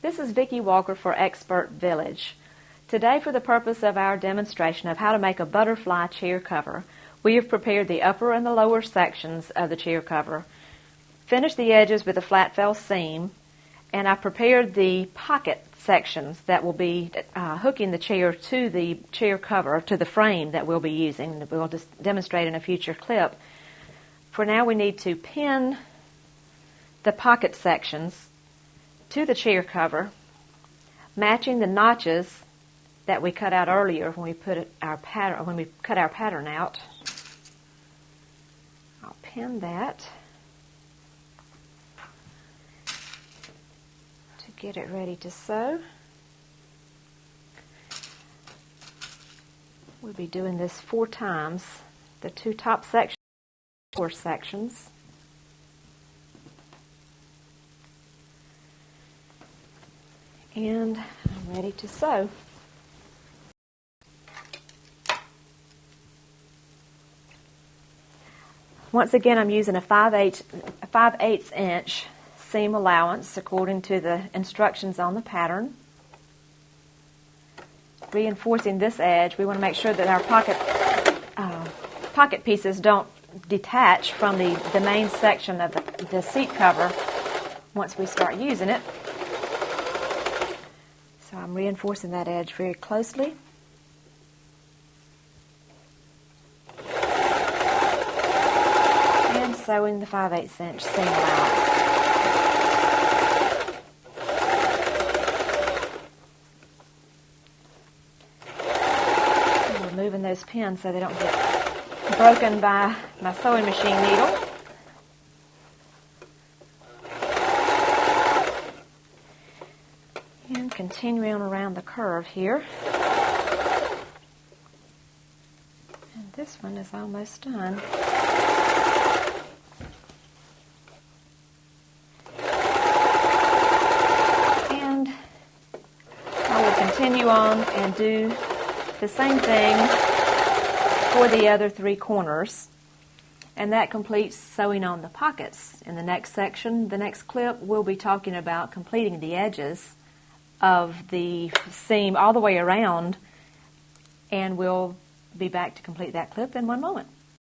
This is Vicki Walker for ExpertVillage. Today, for the purpose of our demonstration of how to make a butterfly chair cover, we have prepared the upper and the lower sections of the chair cover, finished the edges with a flat fell seam, and I prepared the pocket sections that will be hooking the chair to the chair cover, to the frame that we'll be using, that we'll just demonstrate in a future clip. For now, we need to pin the pocket sections to the chair cover, matching the notches that we cut out earlier when we cut our pattern out. I'll pin that to get it ready to sew. We'll be doing this 4 times. The 2 top sections, 4 sections. And I'm ready to sew. Once again, I'm using a 5/8 inch seam allowance according to the instructions on the pattern. Reinforcing this edge, we want to make sure that our pocket pieces don't detach from the main section of the seat cover once we start using it. So I'm reinforcing that edge very closely. And sewing the 5/8 inch seam allowance. And we're moving those pins so they don't get broken by my sewing machine needle. And continuing around the curve here. And this one is almost done. And I will continue on and do the same thing for the other 3 corners. And that completes sewing on the pockets. In the next section, the next clip, we'll be talking about completing the edges of the seam all the way around, and we'll be back to complete that clip in one moment.